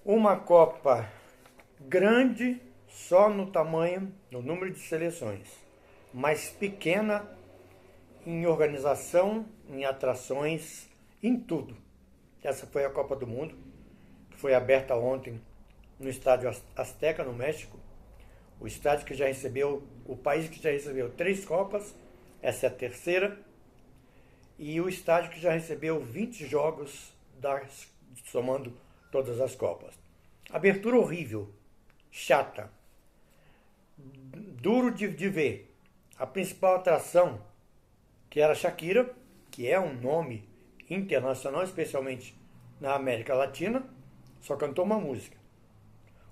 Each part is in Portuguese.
Uma Copa grande só no tamanho, no número de seleções, mas pequena em organização, em atrações, em tudo. Essa foi a Copa do Mundo, que foi aberta ontem no Estádio Azteca, no México. O estádio que já recebeu, o país que já recebeu 3 Copas, essa é a terceira, e o estádio que já recebeu 20 jogos, somando todas as Copas. Abertura horrível, chata, duro de ver. A principal atração, que era Shakira, que é um nome internacional, especialmente na América Latina, só cantou uma música.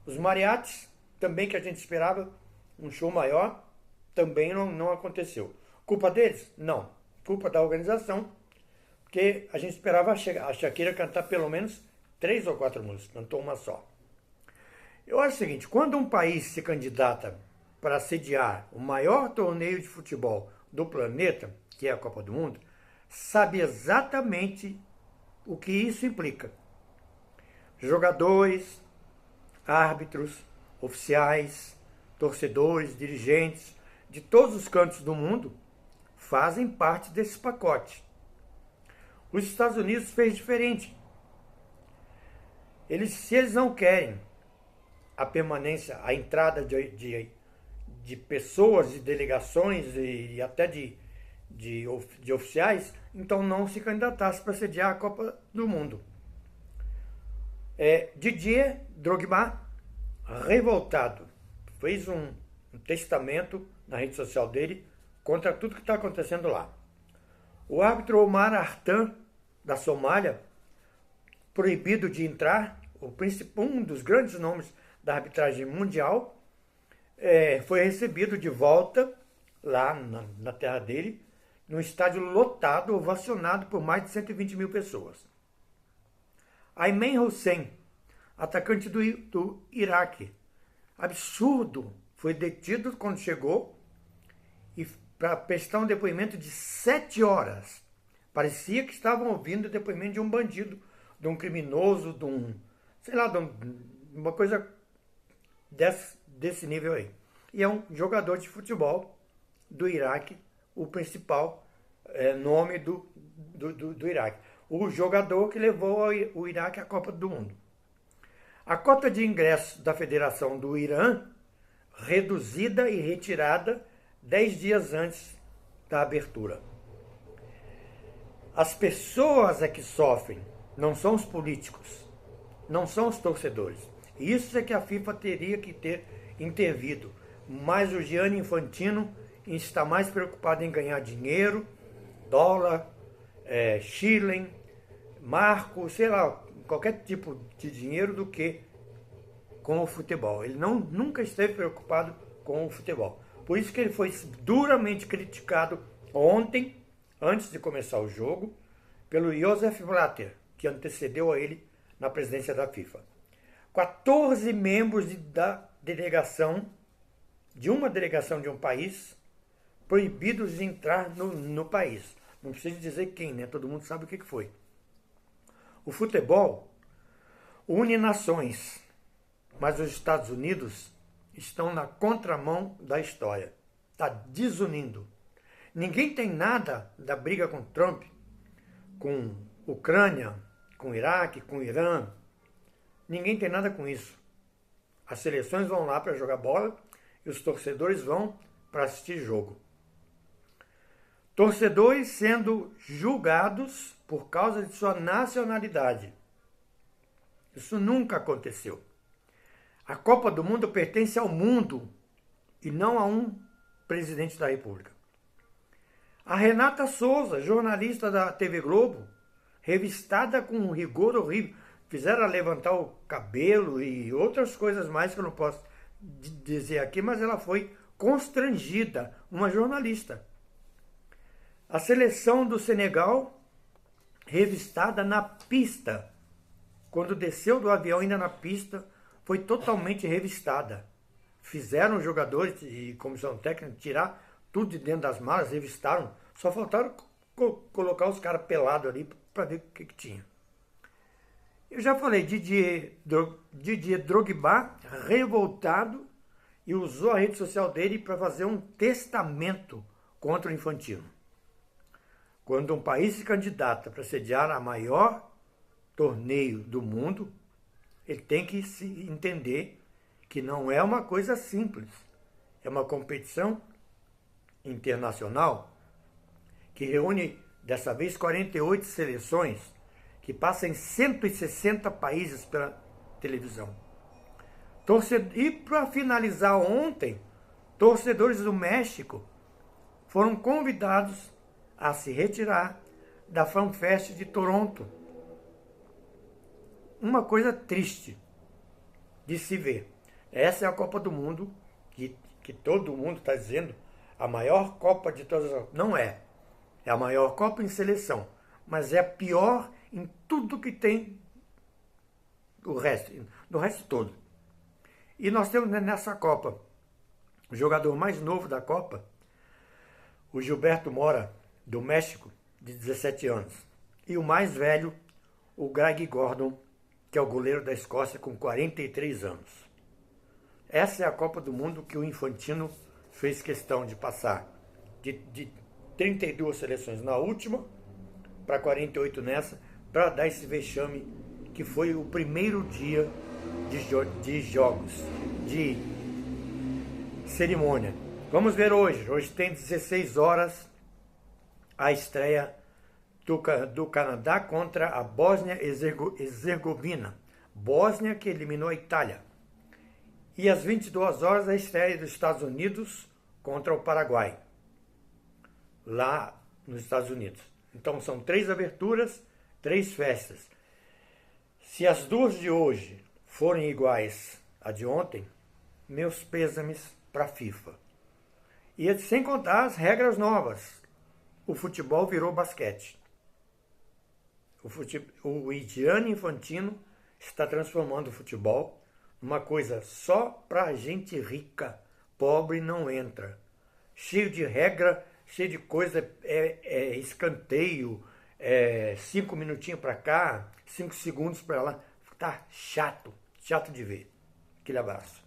Os mariachis, também que a gente esperava um show maior, também não aconteceu. Culpa deles? Não. Culpa da organização, porque a gente esperava a Shakira cantar pelo menos 3 ou 4 músicas, cantou uma só. Eu acho o seguinte, quando um país se candidata para sediar o maior torneio de futebol do planeta, que é a Copa do Mundo, sabe exatamente o que isso implica. Jogadores, árbitros, oficiais, torcedores, dirigentes de todos os cantos do mundo fazem parte desse pacote. Os Estados Unidos fez diferente. Se eles não querem a permanência, a entrada de pessoas, de delegações e até de oficiais, então não se candidatasse para sediar a Copa do Mundo. Didier Drogba, revoltado, fez um testamento na rede social dele contra tudo que está acontecendo lá. O árbitro Omar Artan, da Somália, proibido de entrar, um dos grandes nomes da arbitragem mundial, foi recebido de volta lá na terra dele, num estádio lotado, ovacionado por mais de 120 mil pessoas. Ayman Hussein, atacante do Iraque, absurdo, foi detido quando chegou e para prestar um depoimento de 7 horas. Parecia que estavam ouvindo o depoimento de um bandido, de um criminoso, de uma coisa desse nível aí. E é um jogador de futebol do Iraque, o principal nome do Iraque. O jogador que levou o Iraque à Copa do Mundo. A cota de ingresso da Federação do Irã, reduzida e retirada 10 dias antes da abertura. As pessoas é que sofrem, não são os políticos, não são os torcedores. Isso é que a FIFA teria que ter intervido. Mas o Gianni Infantino está mais preocupado em ganhar dinheiro, dólar, shilling, marco, sei lá, qualquer tipo de dinheiro do que com o futebol. Ele nunca esteve preocupado com o futebol. Por isso que ele foi duramente criticado ontem, antes de começar o jogo, pelo Josef Blatter, que antecedeu a ele na presidência da FIFA. 14 membros da delegação, de uma delegação de um país, proibidos de entrar no país. Não preciso dizer quem, né? Todo mundo sabe o que foi. O futebol une nações, mas os Estados Unidos estão na contramão da história. Está desunindo. Ninguém tem nada da briga com Trump, com Ucrânia, com Iraque, com Irã. Ninguém tem nada com isso. As seleções vão lá para jogar bola e os torcedores vão para assistir jogo. Torcedores sendo julgados por causa de sua nacionalidade. Isso nunca aconteceu. A Copa do Mundo pertence ao mundo e não a um presidente da República. A Renata Souza, jornalista da TV Globo, revistada com um rigor horrível, fizeram ela levantar o cabelo e outras coisas mais que eu não posso dizer aqui, mas ela foi constrangida, uma jornalista. A seleção do Senegal, revistada na pista, quando desceu do avião ainda na pista, foi totalmente revistada. Fizeram os jogadores e comissão técnica tirar tudo de dentro das malas, revistaram, só faltaram colocar os caras pelados ali para ver o que tinha. Eu já falei, Didier Drogba, revoltado, e usou a rede social dele para fazer um testamento contra o Infantino. Quando um país se candidata para sediar a maior torneio do mundo, ele tem que se entender que não é uma coisa simples. É uma competição internacional que reúne, dessa vez, 48 seleções, que passa em 160 países pela televisão. E para finalizar ontem, torcedores do México foram convidados a se retirar da FanFest de Toronto. Uma coisa triste de se ver. Essa é a Copa do Mundo, que todo mundo está dizendo, a maior Copa de todas as... Não é. É a maior Copa em seleção, mas é a pior em tudo que tem do resto todo. E nós temos nessa Copa o jogador mais novo da Copa, o Gilberto Mora, do México, de 17 anos. E o mais velho, o Greg Gordon, que é o goleiro da Escócia, com 43 anos. Essa é a Copa do Mundo que o Infantino fez questão de passar de 32 seleções na última para 48 nessa, para dar esse vexame que foi o primeiro dia de jogos, de cerimônia. Vamos ver hoje. Hoje tem 16 horas a estreia do Canadá contra a Bósnia-Herzegovina. Bósnia que eliminou a Itália. E às 22 horas a estreia dos Estados Unidos contra o Paraguai, lá nos Estados Unidos. Então são 3 aberturas, 3 festas. Se as duas de hoje forem iguais à de ontem, meus pêsames para a FIFA. E sem contar as regras novas. O futebol virou basquete. O Gianni Infantino está transformando o futebol numa coisa só para gente rica. Pobre não entra. Cheio de regra, cheio de coisa, escanteio, 5 minutinhos para cá, 5 segundos para lá. Tá chato de ver. Aquele abraço.